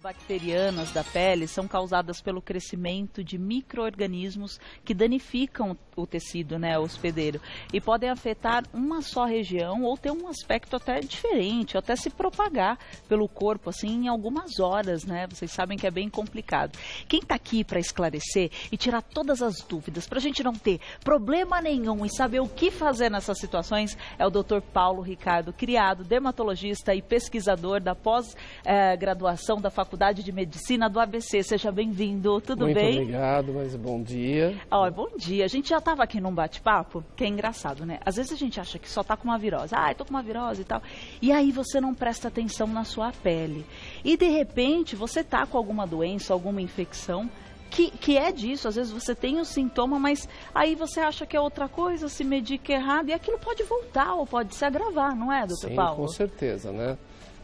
Bacterianas da pele são causadas pelo crescimento de micro-organismos que danificam o tecido, hospedeiro, e podem afetar uma só região ou ter um aspecto até diferente, ou até se propagar pelo corpo assim em algumas horas, Vocês sabem que é bem complicado. Quem está aqui para esclarecer e tirar todas as dúvidas, para a gente não ter problema nenhum e saber o que fazer nessas situações, é o Dr. Paulo Ricardo Criado, dermatologista e pesquisador da pós-graduação da Faculdade de Medicina do ABC. Seja bem-vindo, tudo bem? Muito obrigado, mas bom dia. Bom dia. A gente já estava aqui num bate-papo, que é engraçado, Às vezes a gente acha que só tá com uma virose. Eu tô com uma virose e tal. E aí você não presta atenção na sua pele. E de repente você tá com alguma doença, alguma infecção, que é disso. Às vezes você tem o sintoma, mas aí você acha que é outra coisa, se medica errado, e aquilo pode voltar ou pode se agravar, não é, doutor Paulo? Sim, com certeza,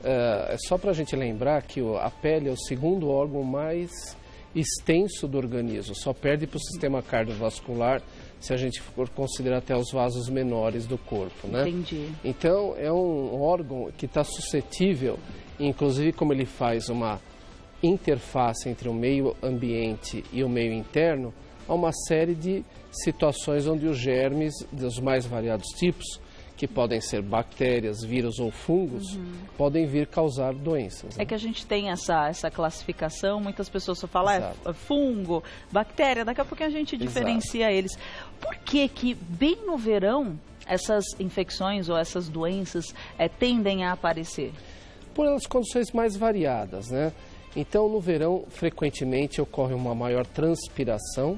É só para a gente lembrar que a pele é o segundo órgão mais extenso do organismo, só perde para o sistema cardiovascular se a gente for considerar até os vasos menores do corpo, Entendi. Então é um órgão que está suscetível, inclusive como ele faz uma interface entre o meio ambiente e o meio interno, a uma série de situações onde os germes dos mais variados tipos, que podem ser bactérias, vírus ou fungos, podem vir causar doenças. É que a gente tem essa classificação, muitas pessoas só falam é fungo, bactéria, daqui a pouco a gente diferencia eles. Por que bem no verão essas infecções ou essas doenças tendem a aparecer? Por as condições mais variadas, Então, no verão, frequentemente ocorre uma maior transpiração.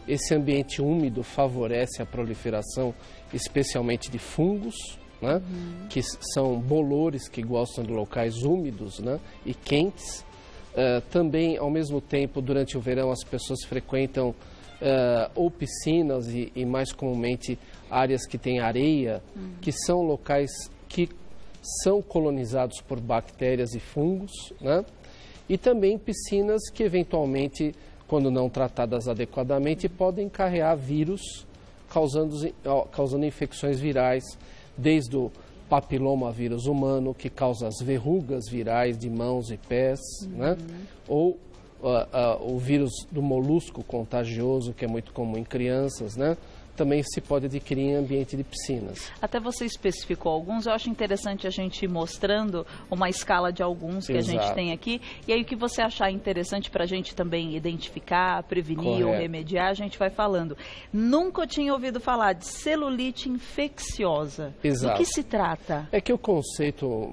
Esse ambiente úmido favorece a proliferação, especialmente de fungos, que são bolores que gostam de locais úmidos e quentes. Também, ao mesmo tempo, durante o verão, as pessoas frequentam ou piscinas e mais comumente, áreas que têm areia, que são locais que são colonizados por bactérias e fungos, E também piscinas que, eventualmente, quando não tratadas adequadamente, podem carregar vírus, causando infecções virais, desde o papilomavírus humano, que causa as verrugas virais de mãos e pés, ou o vírus do molusco contagioso, que é muito comum em crianças, também se pode adquirir em ambiente de piscinas. Até você especificou alguns, eu acho interessante a gente ir mostrando uma escala de alguns que a gente tem aqui, e aí o que você achar interessante para a gente também identificar, prevenir ou remediar, a gente vai falando. Nunca tinha ouvido falar de celulite infecciosa. Exato. Do que se trata? É que o conceito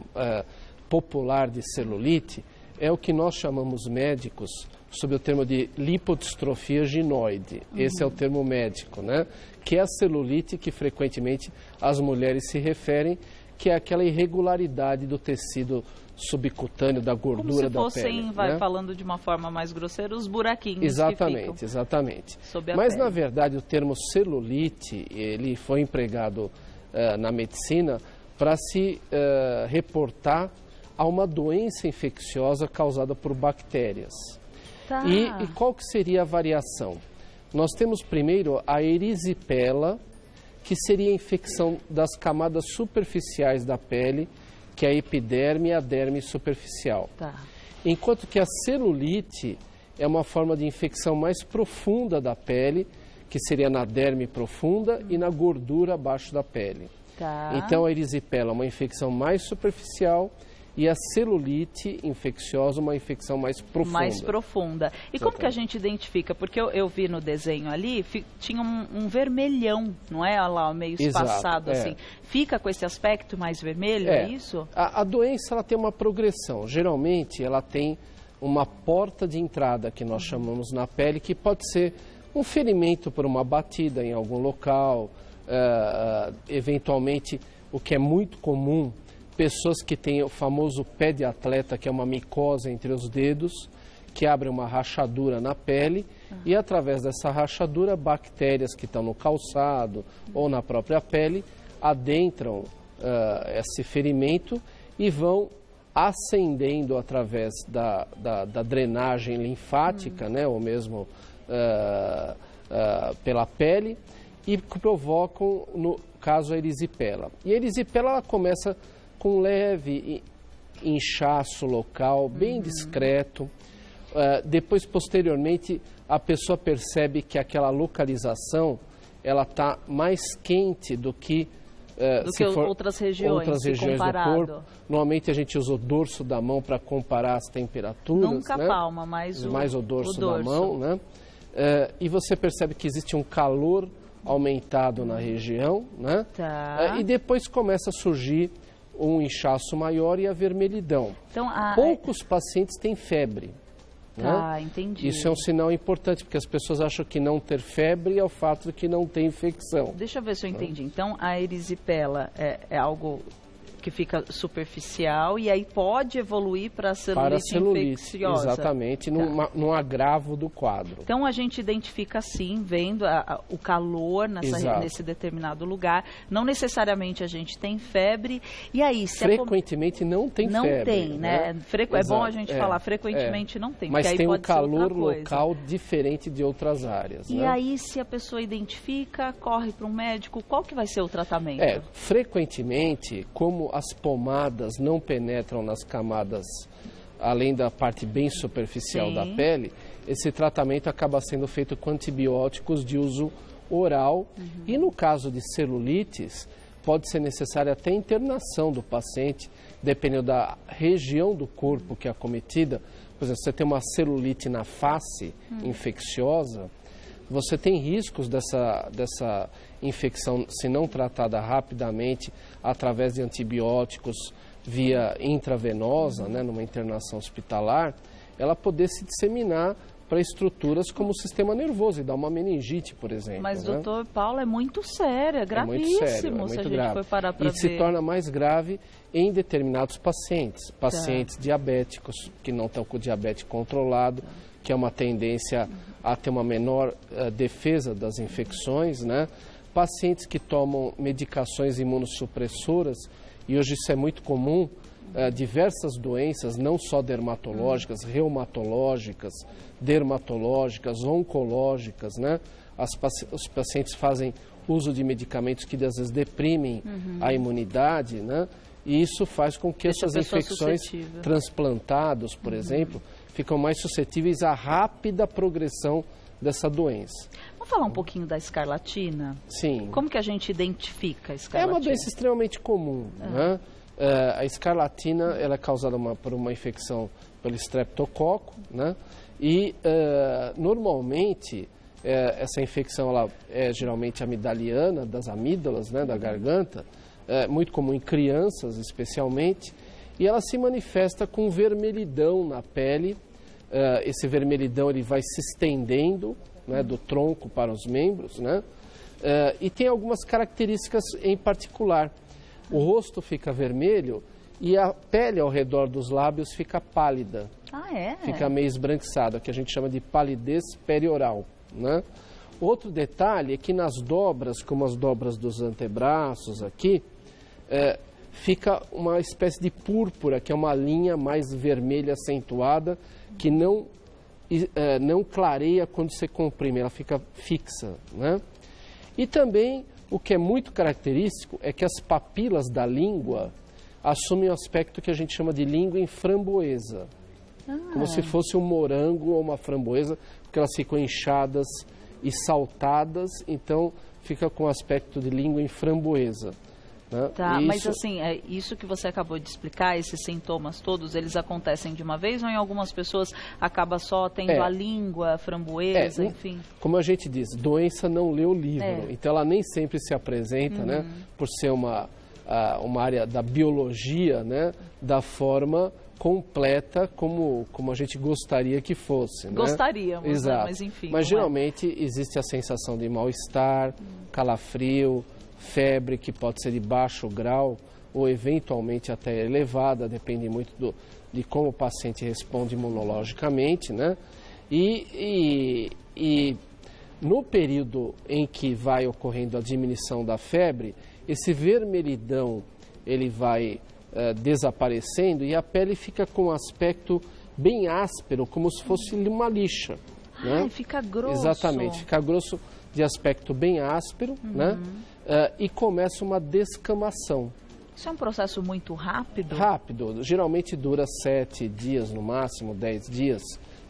popular de celulite é o que nós chamamos médicos sob o termo de lipodistrofia ginoide. Esse é o termo médico, que é a celulite que frequentemente as mulheres se referem, que é aquela irregularidade do tecido subcutâneo, da gordura da pele. Como se fossem, falando de uma forma mais grosseira, os buraquinhos exatamente, que ficam exatamente. Sob a Mas, pele. Na verdade, o termo celulite, ele foi empregado na medicina para se reportar a uma doença infecciosa causada por bactérias. Tá. E qual que seria a variação? Nós temos primeiro a erisipela, que seria a infecção das camadas superficiais da pele, que é a epiderme e a derme superficial. Tá. Enquanto que a celulite é uma forma de infecção mais profunda da pele, que seria na derme profunda e na gordura abaixo da pele. Tá. Então a erisipela é uma infecção mais superficial e a celulite infecciosa, uma infecção mais profunda. Mais profunda. E como que a gente identifica? Porque eu vi no desenho ali, tinha um vermelhão, não é? Olha lá, meio espaçado assim. Fica com esse aspecto mais vermelho, é isso? A doença ela tem uma progressão. Geralmente ela tem uma porta de entrada, que nós chamamos na pele, que pode ser um ferimento por uma batida em algum local, eventualmente, o que é muito comum, pessoas que têm o famoso pé de atleta, que é uma micose entre os dedos, que abre uma rachadura na pele e através dessa rachadura, bactérias que estão no calçado ou na própria pele adentram esse ferimento e vão ascendendo através da drenagem linfática, ou mesmo pela pele, e provocam, no caso, a erisipela. E a erisipela ela começa com leve inchaço local, bem discreto. Depois, posteriormente, a pessoa percebe que aquela localização ela está mais quente do que outras regiões do corpo. Normalmente a gente usa o dorso da mão para comparar as temperaturas. Nunca a palma, mas o dorso da mão, né? E você percebe que existe um calor aumentado na região, né? Tá. E depois começa a surgir um inchaço maior e a vermelhidão. Então, poucos pacientes têm febre. Tá, né? entendi. Isso é um sinal importante, porque as pessoas acham que não ter febre é o fato de que não tem infecção. Deixa eu ver se eu entendi. Então, a erisipela é algo que fica superficial e aí pode evoluir para a celulite infecciosa. Exatamente, num agravo do quadro. Então, a gente identifica assim, vendo o calor nesse determinado lugar. Não necessariamente a gente tem febre. E aí, frequentemente não tem febre. Não tem, né? É bom a gente falar, frequentemente não tem. Mas aí tem pode um calor local diferente de outras áreas. E aí, se a pessoa identifica, corre para um médico, qual que vai ser o tratamento? Frequentemente, como as pomadas não penetram nas camadas, além da parte bem superficial da pele, esse tratamento acaba sendo feito com antibióticos de uso oral. E no caso de celulites, pode ser necessária até internação do paciente, dependendo da região do corpo que é acometida. Por exemplo, você tem uma celulite na face infecciosa, você tem riscos dessa infecção, se não tratada rapidamente, através de antibióticos via intravenosa, né, numa internação hospitalar, ela poder se disseminar para estruturas como o sistema nervoso e dar uma meningite, por exemplo. Mas, doutor Paulo, é muito sério, é gravíssimo, é muito se a gente grave. for parar para ver. E se torna mais grave em determinados pacientes, pacientes diabéticos, que não estão com o diabetes controlado, que é uma tendência a ter uma menor defesa das infecções, né? Pacientes que tomam medicações imunossupressoras, e hoje isso é muito comum, diversas doenças, não só dermatológicas, reumatológicas, dermatológicas, oncológicas, né? Os pacientes fazem uso de medicamentos que às vezes deprimem a imunidade, né? E isso faz com que essas infecções transplantados, por exemplo, ficam mais suscetíveis à rápida progressão dessa doença. Vamos falar um pouquinho da escarlatina? Sim. Como que a gente identifica a escarlatina? É uma doença extremamente comum, né? A escarlatina ela é causada por uma infecção pelo estreptococo, né? E normalmente essa infecção ela é geralmente amidaliana, das amígdalas, né, da garganta, muito comum em crianças especialmente, e ela se manifesta com vermelhidão na pele. Esse vermelhidão ele vai se estendendo, né, do tronco para os membros, né? E tem algumas características em particular. O rosto fica vermelho e a pele ao redor dos lábios fica pálida. Fica meio esbranquiçada, que a gente chama de palidez perioral, né? Outro detalhe é que nas dobras, como as dobras dos antebraços aqui, fica uma espécie de púrpura, que é uma linha mais vermelha acentuada, que não clareia quando você comprime, ela fica fixa, né? E também, o que é muito característico é que as papilas da língua assumem o aspecto que a gente chama de língua em framboesa. Como se fosse um morango ou uma framboesa, porque elas ficam inchadas e saltadas, então fica com o aspecto de língua em framboesa. Né? Tá, mas assim, isso que você acabou de explicar, esses sintomas todos, eles acontecem de uma vez ou em algumas pessoas acaba só tendo a língua, a framboesa, enfim? Como a gente diz, doença não lê o livro, então ela nem sempre se apresenta, né, por ser uma área da biologia, né, da forma completa como a gente gostaria que fosse. Gostaríamos, exato. Né? Mas enfim. Mas geralmente existe a sensação de mal-estar, calafrio, febre que pode ser de baixo grau ou eventualmente até elevada, depende muito de como o paciente responde imunologicamente, né? E no período em que vai ocorrendo a diminuição da febre, esse vermelhidão ele vai desaparecendo e a pele fica com um aspecto bem áspero, como se fosse uma lixa. Né? Fica grosso. Exatamente, fica grosso, de aspecto bem áspero, né? E começa uma descamação. Isso é um processo muito rápido? Rápido, geralmente dura 7 dias, no máximo 10 dias.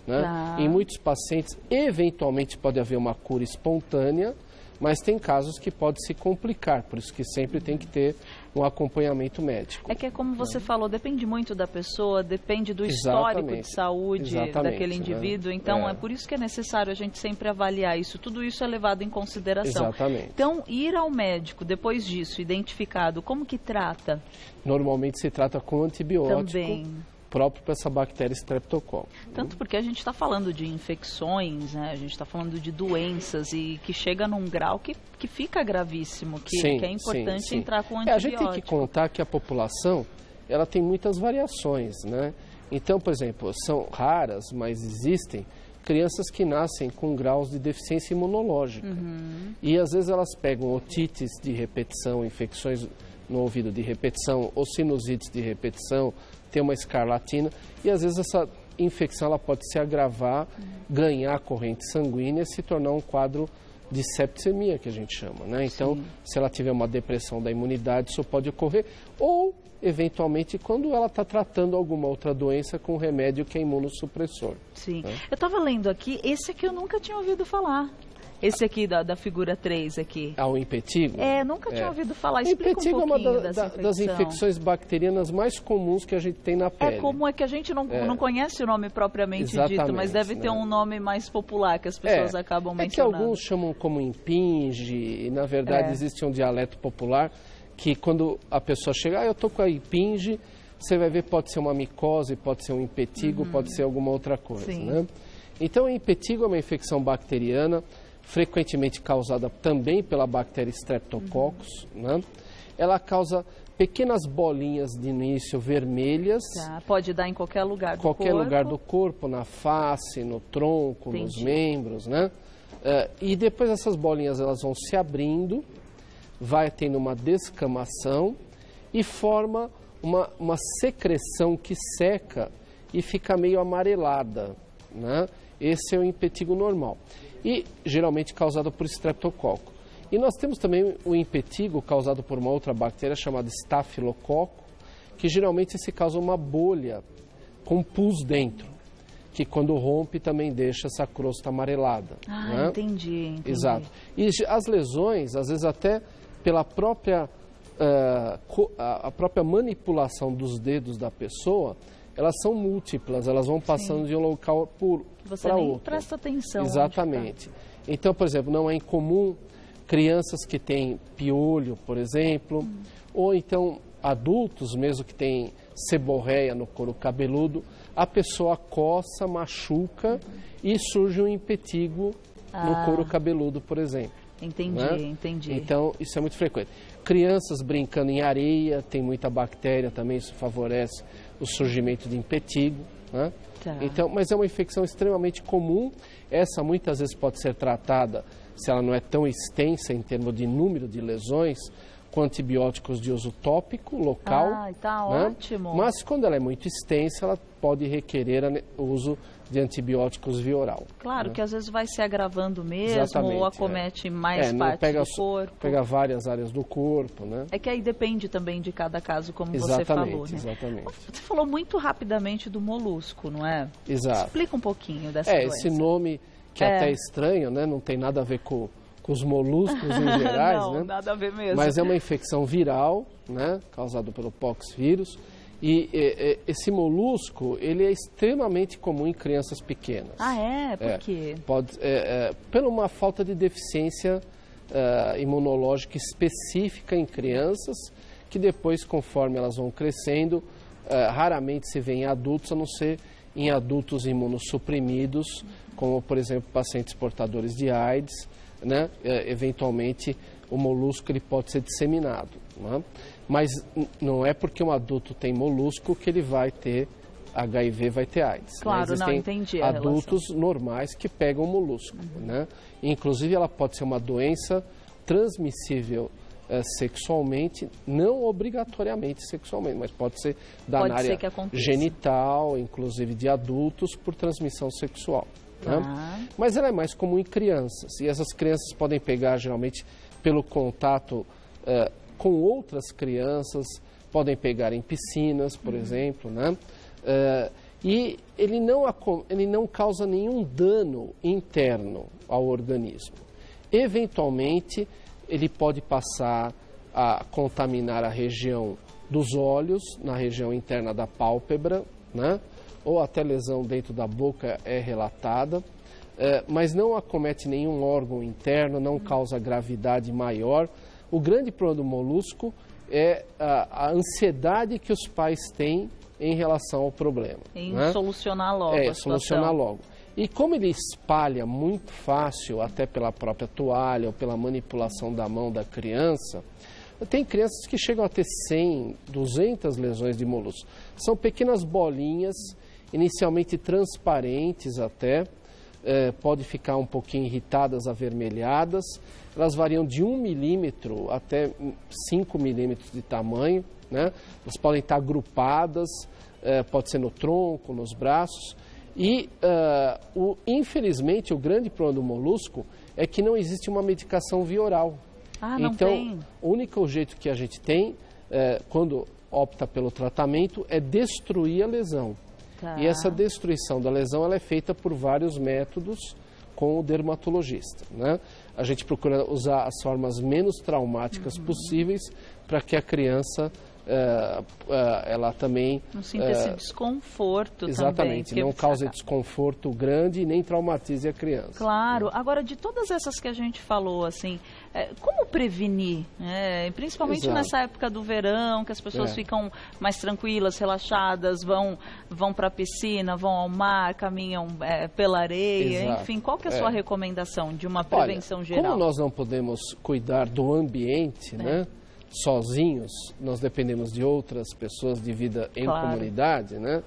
Né? Tá. Em muitos pacientes, eventualmente pode haver uma cura espontânea, mas tem casos que pode se complicar, por isso que sempre tem que ter um acompanhamento médico. É que é como você falou, depende muito da pessoa, depende do Exatamente. histórico de saúde daquele indivíduo, né? então é por isso que é necessário a gente sempre avaliar isso, tudo isso é levado em consideração. Exatamente. Então, ir ao médico depois disso, identificado, como que trata? Normalmente se trata com antibiótico. Também. Próprio para essa bactéria Streptococcus. Tanto porque a gente está falando de infecções, né? A gente está falando de doenças e que chega num grau que fica gravíssimo, que é importante entrar com antibiótico. A gente tem que contar que a população ela tem muitas variações, né? Então, por exemplo, são raras, mas existem crianças que nascem com graus de deficiência imunológica. E às vezes elas pegam otites de repetição, infecções no ouvido de repetição, ou sinusites de repetição, tem uma escarlatina, e às vezes essa infecção ela pode se agravar, ganhar corrente sanguínea e se tornar um quadro de septicemia, que a gente chama, né? Então, se ela tiver uma depressão da imunidade, isso pode ocorrer, ou, eventualmente, quando ela está tratando alguma outra doença com remédio que é imunossupressor. Sim. Né? Eu estava lendo aqui, esse aqui eu nunca tinha ouvido falar. Esse aqui da figura 3 aqui. Ah, o impetigo? Nunca tinha ouvido falar. Explica impetigo um pouquinho dessa é uma das infecções bacterianas mais comuns que a gente tem na pele. Como é que a gente não conhece o nome propriamente dito, mas deve ter um nome mais popular que as pessoas acabam mencionando. É que alguns chamam como impinge, e na verdade existe um dialeto popular que quando a pessoa chega, eu estou com a impinge, você vai ver, pode ser uma micose, pode ser um impetigo, pode ser alguma outra coisa. Né? Então, o impetigo é uma infecção bacteriana, frequentemente causada também pela bactéria Streptococcus, né? Ela causa pequenas bolinhas de início vermelhas. Pode dar em qualquer lugar do corpo. Qualquer lugar do corpo, na face, no tronco, nos membros, né? E depois essas bolinhas elas vão se abrindo, vai tendo uma descamação e forma uma secreção que seca e fica meio amarelada, né? Esse é o impetigo normal. E geralmente causado por Streptococcus. E nós temos também o impetigo causado por uma outra bactéria chamada Staphylococcus, que geralmente se causa uma bolha com pus dentro, que quando rompe também deixa essa crosta amarelada. Né? Entendi. Exato. E as lesões, às vezes até pela própria, a própria manipulação dos dedos da pessoa, elas são múltiplas, elas vão passando de um local para outro. Você nem presta atenção. Exatamente. Então, por exemplo, não é incomum crianças que têm piolho, por exemplo, ou então adultos mesmo que têm seborreia no couro cabeludo, a pessoa coça, machuca e surge um impetigo no couro cabeludo, por exemplo. Entendi. Então, isso é muito frequente. Crianças brincando em areia, tem muita bactéria também, isso favorece o surgimento de impetigo, né? Então, mas é uma infecção extremamente comum. Essa muitas vezes pode ser tratada, se ela não é tão extensa em termos de número de lesões, com antibióticos de uso tópico, local. Ótimo. Mas quando ela é muito extensa, ela pode requerer o uso de antibióticos via oral. Claro, que às vezes vai se agravando mesmo, ou acomete mais partes do corpo. Pega várias áreas do corpo, né? É que aí depende também de cada caso, como você falou, né? Exatamente. Você falou muito rapidamente do molusco, não é? Exato. Explica um pouquinho dessa doença. Esse nome que é até estranho, né? Não tem nada a ver com os moluscos em gerais, não, né? Nada a ver mesmo. Mas é uma infecção viral, né? Causada pelo poxvírus. E esse molusco, ele é extremamente comum em crianças pequenas. Por quê? Pela uma falta de deficiência imunológica específica em crianças, que depois, conforme elas vão crescendo, raramente se vê em adultos, a não ser em adultos imunossuprimidos, como, por exemplo, pacientes portadores de AIDS, né? Eventualmente, o molusco ele pode ser disseminado, né? Mas não é porque um adulto tem molusco que ele vai ter HIV, vai ter AIDS. Claro, né? não, entendi a adultos normais que pegam molusco, né? Inclusive, ela pode ser uma doença transmissível sexualmente, não obrigatoriamente sexualmente, mas pode ser na área genital, inclusive de adultos, por transmissão sexual. Né? Mas ela é mais comum em crianças, e essas crianças podem pegar geralmente pelo contato com outras crianças, podem pegar em piscinas, por exemplo, né? E ele não causa nenhum dano interno ao organismo. Eventualmente, ele pode passar a contaminar a região dos olhos, na região interna da pálpebra, né? Ou até lesão dentro da boca é relatada, mas não acomete nenhum órgão interno, não causa gravidade maior. O grande problema do molusco é a ansiedade que os pais têm em relação ao problema. Em né? solucionar logo a situação. Solucionar logo. E como ele espalha muito fácil, até pela própria toalha ou pela manipulação da mão da criança, tem crianças que chegam a ter 100, 200 lesões de molusco. São pequenas bolinhas, inicialmente transparentes até, pode ficar um pouquinho irritadas, avermelhadas. Elas variam de 1 milímetro até 5 milímetros de tamanho, né? Elas podem estar agrupadas, pode ser no tronco, nos braços. E, infelizmente, o grande problema do molusco é que não existe uma medicação via oral. Não então, tem. o único jeito que a gente tem, quando opta pelo tratamento, é destruir a lesão. Tá. E essa destruição da lesão ela é feita por vários métodos com o dermatologista, né? A gente procura usar as formas menos traumáticas possíveis para que a criança ela também... Não sinta esse desconforto exatamente, também. não cause desconforto grande e nem traumatize a criança. Claro. Agora, de todas essas que a gente falou, assim, como prevenir? Principalmente Exato. nessa época do verão, que as pessoas ficam mais tranquilas, relaxadas, vão para a piscina, vão ao mar, caminham pela areia, Exato. Enfim. Qual que é a sua recomendação de uma prevenção geral? Como nós não podemos cuidar do ambiente, né? Sozinhos, nós dependemos de outras pessoas de vida em comunidade, né?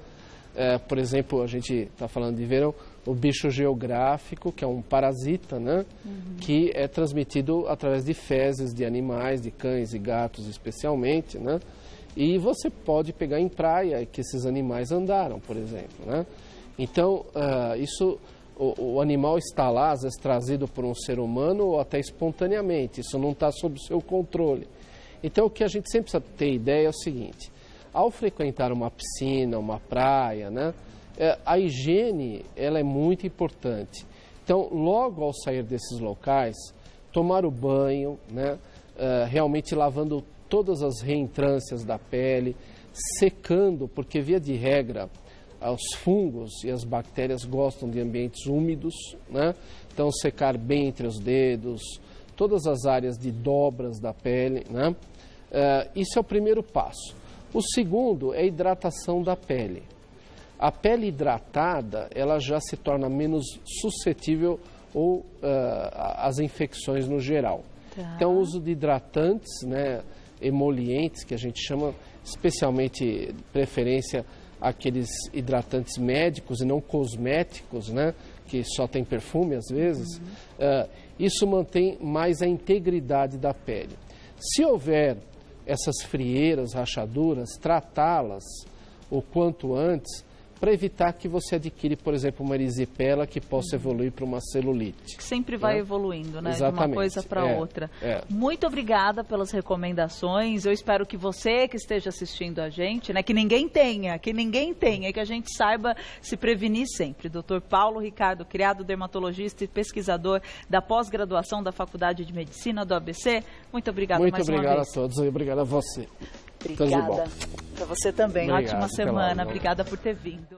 Por exemplo, a gente está falando de verão, o bicho geográfico, que é um parasita, né? Que é transmitido através de fezes de animais, de cães e gatos especialmente, né? E você pode pegar em praia que esses animais andaram, por exemplo, né? Então, o animal está lá, às vezes trazido por um ser humano ou até espontaneamente, isso não está sob o seu controle. Então, o que a gente sempre precisa ter ideia é o seguinte: ao frequentar uma piscina, uma praia, né, a higiene ela é muito importante. Então, logo ao sair desses locais, tomar o banho, né, realmente lavando todas as reentrâncias da pele, secando, porque via de regra, os fungos e as bactérias gostam de ambientes úmidos, né? Então, secar bem entre os dedos, todas as áreas de dobras da pele, né? Isso é o primeiro passo. O segundo é a hidratação da pele. A pele hidratada, ela já se torna menos suscetível às infecções no geral. Tá. Então, o uso de hidratantes, né, emolientes, que a gente chama, especialmente, preferência, aqueles hidratantes médicos e não cosméticos, né, que só tem perfume às vezes, isso mantém mais a integridade da pele. Se houver essas frieiras, rachaduras, tratá-las o quanto antes, para evitar que você adquire, por exemplo, uma erisipela que possa evoluir para uma celulite. Que sempre vai evoluindo, né? Exatamente. De uma coisa para outra. Muito obrigada pelas recomendações. Eu espero que você que esteja assistindo a gente, né? Que ninguém tenha, que a gente saiba se prevenir sempre. Dr. Paulo Ricardo Criado, dermatologista e pesquisador da pós-graduação da Faculdade de Medicina do ABC. Muito obrigada mais uma vez. Muito obrigado a todos e obrigado a você. Obrigada. Para você também. Obrigado, Ótima semana. Obrigada por ter vindo.